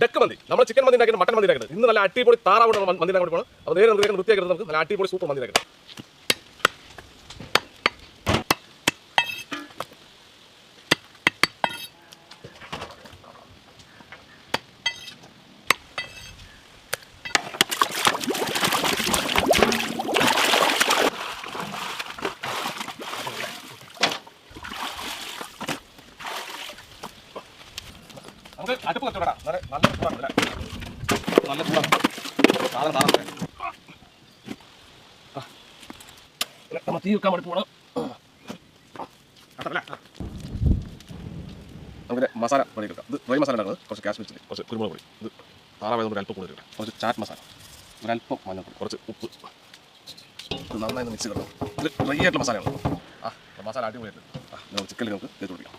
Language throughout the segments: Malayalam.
ഡക്ക് മന്തി. നമ്മൾ ചിക്കൻ മന്തി ഉണ്ടാക്കിയിട്ട് മട്ടൻ മന്തി ഉണ്ടാക്കുന്നത്. ഇന്ന് നല്ല അടിപൊളി താറാവ് മന്തി ഉണ്ടാക്കി കൊടുക്കണം. അപ്പോൾ നേരെ നമുക്ക് വൃത്തിയാക്കി നമുക്ക് നല്ല അടിപൊളി സൂപ്പർ മന്തി ഉണ്ടാക്കുന്നത്. നമുക്ക് അടുപ്പ് കച്ചവടം നല്ല ചൂടാണ് അല്ലേ? നല്ല ചൂടാണ് സാധനം നമ്മൾ തീ വെക്കാൻ വേണ്ടി പോകണം. നമുക്ക് മസാല പൊടി എടുക്കാം. ഇത് ഡ്രൈ മസാല ഉണ്ടാക്കുന്നത് കുറച്ച് കാശ്മീർ ചില്ലി, കുറച്ച് കുരുമുളക് പൊടി, ഇത് താറാവായതുകൊണ്ട് അല്പം കൂടുതൽ എടുക്കാം, കുറച്ച് ചാറ്റ് മസാല, ഒരല്പം മഞ്ഞൾപ്പൊടി, കുറച്ച് ഉപ്പ്, ഇത് നന്നായി മിക്സ് ചെയ്യണം. ഇത് ഡ്രൈ ആയിട്ടുള്ള മസാലയാണ്. മസാല അടിപൊളിയായിട്ട് നമുക്ക് ചിക്കനിൽ നമുക്ക് തേച്ച് പിടിക്കാം.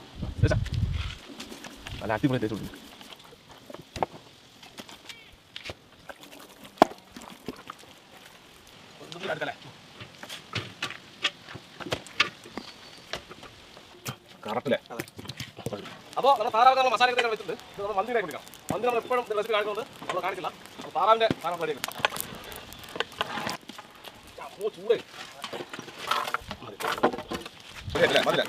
നല്ല അടിപൊളി തേച്ച് പിടിക്കും. കറക്റ്റല്ലേ? അപ്പോൾ നമ്മൾ താറാവ് മസാല വെച്ചിട്ടുണ്ട്. ഇത് നമ്മൾ മന്തി ഉണ്ടാക്കി കൊടുക്കാം. മന്തി നമ്മൾ എപ്പോഴും റെസിപ്പി കാണിക്കുന്നുണ്ട്, നമ്മൾ കാണിച്ചില്ല. അപ്പോൾ താറാവിൻ്റെ സാധനം റെഡി ആക്കും. ചൂട് ശരിയല്ലേ? മതില്ലേ?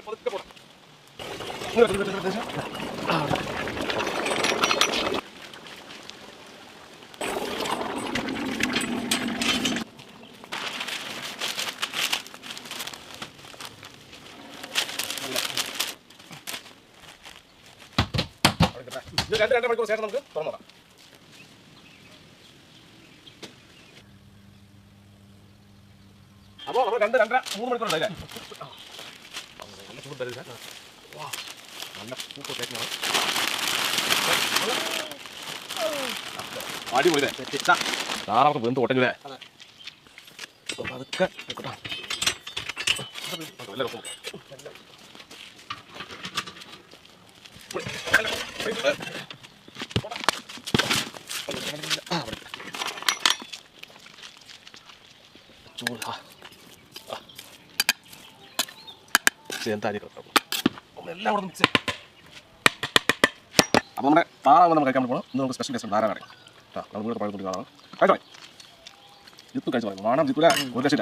പതുക്കെ പോടാം. ഇത് 2 മണിക്കൂർ ശേഷം നമുക്ക് തുറന്നു നോക്കാം. അപ്പോൾ നമ്മൾ 2-2.5-3 മണിക്കൂർ ഉണ്ടായില്ലേ? നല്ല ചൂട് തരില്ല. നല്ല സൂപ്പർ ടേസ്റ്റാണ്. അടിപൊളി താറാവൊക്കെ വെന്ത് ഒട്ടഞ്ഞില്ലേ? അതൊക്കെ നല്ല രസം. എല്ലാം കൂടെ മിക്സ്. അപ്പോൾ നമ്മുടെ താറാവ് നമ്മൾ കഴിക്കാൻ പോകണം. ഇന്ന് നമുക്ക് സ്പെഷ്യൽ ടേസ്റ്റ് ധാരാളം അറിയാം. നമ്മൾ വീട് പഴയ കാണാം. കഴിച്ചോ ജിത്തു കഴിച്ചു പറയും. വേണം ജിത്തുല ഒരു ലക്ഷം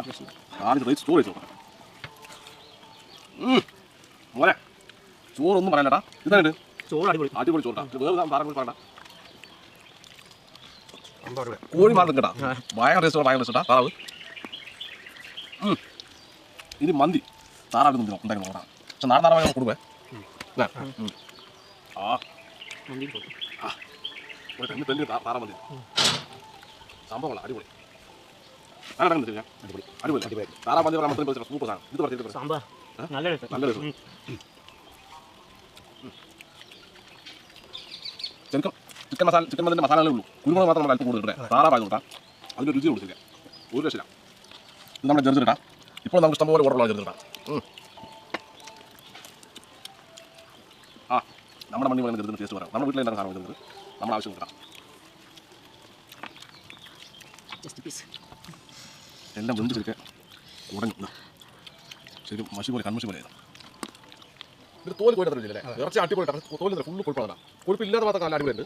ആദ്യം റൈസ് സ്റ്റോർ വെച്ച് നോക്കാം. മോനെ ചോറൊന്നും പറയാനേട്ടാ. ഇതായിട്ട് ചോറ് അടിപൊളി അടിപൊളി ചോറാ. വേറെ താറാവ് കൂടി പറയണ്ട. കോഴി മാറി കേട്ടാ. ഭയങ്കര ടേസ്റ്റ് ഭയങ്കര ടേസ്റ്റാ താറാവ്. ഇനി മന്തി താറാവ് മന്തി ഉണ്ടാക്കി നോക്കാം. പക്ഷെ നാടൻ താറാവ് കൊടുക്കേ. താറാവ് മന്തി സംഭവങ്ങളാണ് അടിപൊളി. അടിപൊളി അടിപൊളി അടിപൊളി താറാവ് മന്തി പറയാൻ സൂപ്പർ സാധനം. ഇത് പറഞ്ഞിട്ട് നല്ല രസം. ശരിക്കും ചിക്കൻ മന്തിൻ്റെ മസാലകളേ ഉള്ളൂ. കുരുമുളക് മാത്രം നമ്മൾ അല്പം കൂടുതൽ ഇടേ. താറാവായി നോക്കാം. അതിൻ്റെ രുചി കൊടുക്കില്ല. ഒരു രക്ഷയില്ല. ഇത് നമ്മുടെ ജെറുതിട്ടാം. ഇപ്പോൾ നമുക്ക് ഇഷ്ടംപോലെ ഓർഡറുള്ള ജെറുതിട്ടാം. നമ്മുടെ മണ്ണി പറയുന്ന ജെറുതിൻ്റെ ടേസ്റ്റ് പറയാം. നമ്മുടെ വീട്ടിൽ എന്താണ് സാധനം ജെറുത് നമ്മുടെ ആവശ്യം കിട്ടാം. എല്ലാം വെന്ത് ശരിക്കും ഉടങ്ങുന്നു. ശരി മഷി പോലെ കൺമഷി പോലെ ഇത് തോല് പോയിട്ടില്ലേ? ഇറച്ചി അടിപൊളി തോലില്ല. ഫുള്ള് കൊഴുപ്പാണ്. കൊഴുപ്പില്ലാതെ മാത്രം നല്ല അടിപൊളിയുണ്ട്.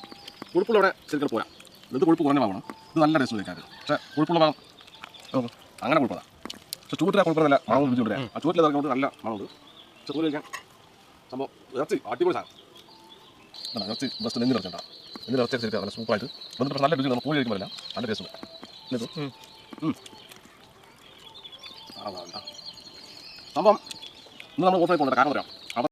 കൊഴുപ്പുള്ള അവിടെ ശരിക്കും പോരാ. ഇത് കൊഴുപ്പ് കുറഞ്ഞ ഭാഗമാണ്. ഇത് നല്ല ടേസ്റ്റ് കഴിക്കാൻ. പക്ഷേ കൊഴുപ്പുള്ള ഭാഗം അങ്ങനെ കൊഴുപ്പതാണ്. പക്ഷേ ചൂട്ടിലെ കൊഴുപ്പല്ല മണം രുചിയുണ്ട്. ആ ചൂട്ടിൽ ഇറങ്ങുന്നത് നല്ല മണമുണ്ട്. പക്ഷേ തോല് കഴിക്കാൻ സംഭവം ഇറച്ചി അടിപൊളി സാധനം. ഇറച്ചി ബസ്റ്റ് നെഞ്ഞിൽ ഇറച്ചിട്ടാണ്. നെഞ്ഞിൽ ഇറച്ചി ശരിക്കും നല്ല സൂപ്പറായിട്ട് വന്നിട്ട്. പക്ഷേ നല്ല രുചി നമ്മൾ കോഴി കഴിക്കുമ്പോഴല്ല നല്ല ടേസ്റ്റ് ഉണ്ട്. സംഭവം ഇന്ന് നമ്മൾ ഓഫറായി പോകേണ്ട കാരണം പറയാം.